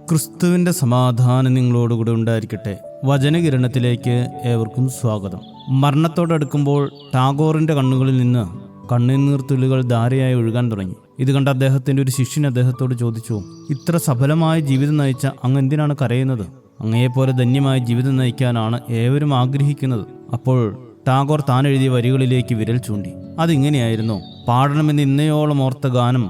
ക്രിസ്തുവിൻ്റെ സമാധാനം നിങ്ങളോടുകൂടെ ഉണ്ടായിരിക്കട്ടെ. വചനകിരണത്തിലേക്ക് ഏവർക്കും സ്വാഗതം. മരണത്തോടടുക്കുമ്പോൾ ടാഗോറിൻ്റെ കണ്ണുകളിൽ നിന്ന് കണ്ണുനീർത്തുള്ളികൾ ധാരയായി ഒഴുകാൻ തുടങ്ങി. ഇത് കണ്ട അദ്ദേഹത്തിൻ്റെ ഒരു ശിഷ്യൻ അദ്ദേഹത്തോട് ചോദിച്ചു, ഇത്ര സഫലമായ ജീവിതം നയിച്ച അങ്ങ് എന്തിനാണ് കരയുന്നത്? അങ്ങയെപ്പോലെ ധന്യമായ ജീവിതം നയിക്കാനാണ് ഏവരും ആഗ്രഹിക്കുന്നത്. അപ്പോൾ ടാഗോർ താൻ എഴുതിയ വരികളിലേക്ക് വിരൽ ചൂണ്ടി. അതിങ്ങനെയായിരുന്നു: പാടണമെന്ന് ഇന്നയോളം ഓർത്ത ഗാനം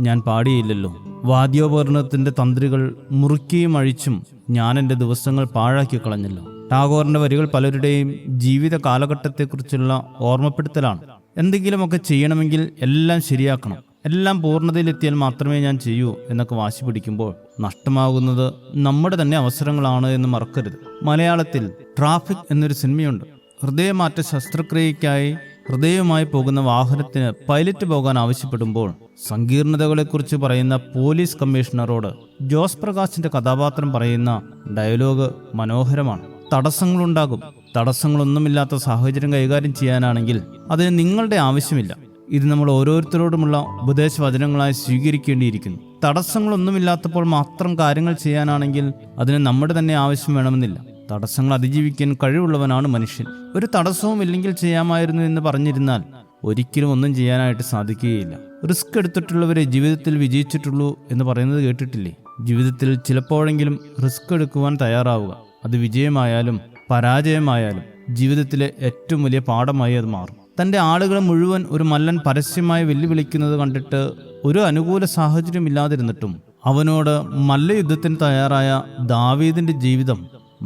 ഞാൻ പാടിയില്ലല്ലോ. വാദ്യോപകരണത്തിൻ്റെ തന്ത്രികൾ മുറുക്കിയും അഴിച്ചും ഞാൻ എൻ്റെ ദിവസങ്ങൾ പാഴാക്കി കളഞ്ഞല്ലോ. ടാഗോറിൻ്റെ വരികൾ പലരുടെയും ജീവിത കാലഘട്ടത്തെക്കുറിച്ചുള്ള ഓർമ്മപ്പെടുത്തലാണ്. എന്തെങ്കിലുമൊക്കെ ചെയ്യണമെങ്കിൽ എല്ലാം ശരിയാക്കണം, എല്ലാം പൂർണ്ണതയിലെത്തിയാൽ മാത്രമേ ഞാൻ ചെയ്യൂ എന്നൊക്കെ വാശി പിടിക്കുമ്പോൾ നഷ്ടമാകുന്നത് നമ്മുടെ തന്നെ അവസരങ്ങളാണ് എന്ന് മറക്കരുത്. മലയാളത്തിൽ ട്രാഫിക് എന്നൊരു സിനിമയുണ്ട്. ഹൃദയമാറ്റ ശസ്ത്രക്രിയയ്ക്കായി ഹൃദയവുമായി പോകുന്ന വാഹനത്തിന് പൈലറ്റ് പോകാൻ ആവശ്യപ്പെടുമ്പോൾ സങ്കീർണതകളെക്കുറിച്ച് പറയുന്ന പോലീസ് കമ്മീഷണറോട് ജോസ് പ്രകാശിന്റെ കഥാപാത്രം പറയുന്ന ഡയലോഗ് മനോഹരമാണ്. തടസ്സങ്ങളുണ്ടാകും. തടസ്സങ്ങളൊന്നുമില്ലാത്ത സാഹചര്യം കൈകാര്യം ചെയ്യാനാണെങ്കിൽ അതിന് നിങ്ങളുടെ ആവശ്യമില്ല. ഇത് നമ്മൾ ഓരോരുത്തരോടുമുള്ള ഉപദേശവചനങ്ങളായി സ്വീകരിക്കേണ്ടിയിരിക്കുന്നു. തടസ്സങ്ങളൊന്നുമില്ലാത്തപ്പോൾ മാത്രം കാര്യങ്ങൾ ചെയ്യാനാണെങ്കിൽ അതിന് നമ്മുടെ തന്നെ ആവശ്യം വേണമെന്നില്ല. തടസ്സങ്ങൾ അതിജീവിക്കാൻ കഴിവുള്ളവനാണ് മനുഷ്യൻ. ഒരു തടസ്സവും ഇല്ലെങ്കിൽ ചെയ്യാമായിരുന്നു എന്ന് പറഞ്ഞിരുന്നാൽ ഒരിക്കലും ഒന്നും ചെയ്യാനായിട്ട് സാധിക്കുകയില്ല. റിസ്ക് എടുത്തിട്ടുള്ളവരെ ജീവിതത്തിൽ വിജയിച്ചിട്ടുള്ളൂ എന്ന് പറയുന്നത് കേട്ടിട്ടില്ലേ? ജീവിതത്തിൽ ചിലപ്പോഴെങ്കിലും റിസ്ക് എടുക്കുവാൻ തയ്യാറാവുക. അത് വിജയമായാലും പരാജയമായാലും ജീവിതത്തിലെ ഏറ്റവും വലിയ പാഠമായി അത് മാറും. തൻ്റെ ആളുകളെ മുഴുവൻ ഒരു മല്ലൻ പരസ്യമായി വെല്ലുവിളിക്കുന്നത് കണ്ടിട്ട് ഒരു അനുകൂല സാഹചര്യം ഇല്ലാതിരുന്നിട്ടും അവനോട് മല്ലയുദ്ധത്തിന് തയ്യാറായ ദാവീദിന്റെ ജീവിതം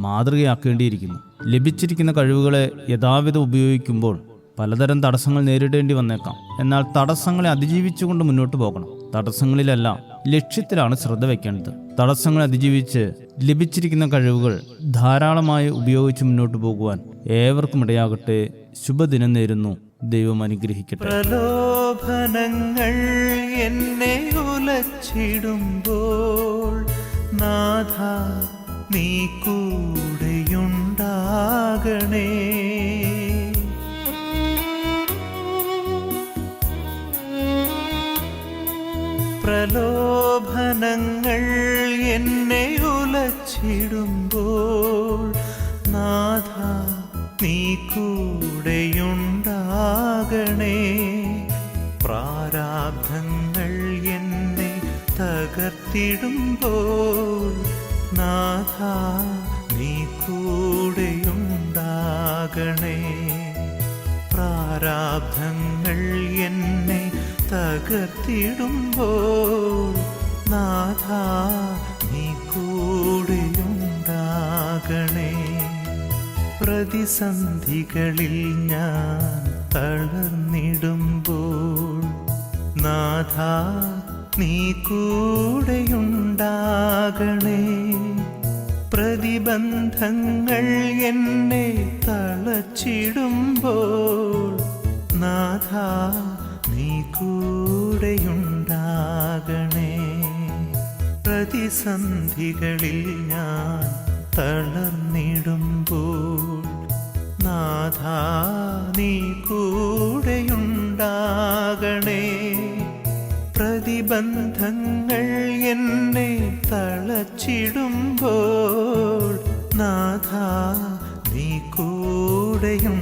മാതൃകയാക്കേണ്ടിയിരിക്കുന്നു. ലഭിച്ചിരിക്കുന്ന കഴിവുകളെ യഥാവിധം ഉപയോഗിക്കുമ്പോൾ പലതരം തടസ്സങ്ങൾ നേരിടേണ്ടി വന്നേക്കാം. എന്നാൽ തടസ്സങ്ങളെ അതിജീവിച്ചുകൊണ്ട് മുന്നോട്ട് പോകണം. തടസ്സങ്ങളിലല്ല, ലക്ഷ്യത്തിലാണ് ശ്രദ്ധ വയ്ക്കേണ്ടത്. തടസ്സങ്ങളെ അതിജീവിച്ച് ലഭിച്ചിരിക്കുന്ന കഴിവുകൾ ധാരാളമായി ഉപയോഗിച്ച് മുന്നോട്ട് പോകുവാൻ ഏവർക്കും ഇടയാകട്ടെ. ശുഭദിനം നേരുന്നു. ദൈവം അനുഗ്രഹിക്കട്ടെ. പ്രലോഭനങ്ങൾ എന്നെ ഉലച്ചിടുമ്പോൾ നാഥ നീ കൂടെയുണ്ടാകണേ. പ്രലോഭനങ്ങൾ എന്നെ ഉലച്ചിടുമ്പോൾ നാഥ നീ കൂടെയുണ്ടാകണേ. പ്രാരാബ്ധങ്ങൾ എന്നെ തകർത്തിടുമ്പോൾ നാഥ നീ കൂടെയുണ്ടാകണേ. പ്രാരാബ്ധങ്ങൾ എന്നെ തകർത്തിടുമ്പോൾ നാഥ നീ കൂടെയുണ്ടാകണേ. പ്രതിസന്ധികളിൽ ഞാൻ തളർന്നിടുമ്പോൾ നാഥ നീ കൂടെയുണ്ടാകണേ. പ്രതിബന്ധങ്ങൾ എന്നെ തളച്ചിടുമ്പോൾ നാഥ നീ കൂടെയുണ്ടാകണേ. പ്രതിസന്ധികളിൽ ഞാൻ തളർന്നിടുമ്പോൾ നാഥ നീ കൂടെയുണ്ടാകണേ. പ്രതിബന്ധങ്ങൾ എന്നെ തളച്ചിടുമ്പോൾ നാഥ നീ കൂടെയുണ്ടാകണേ.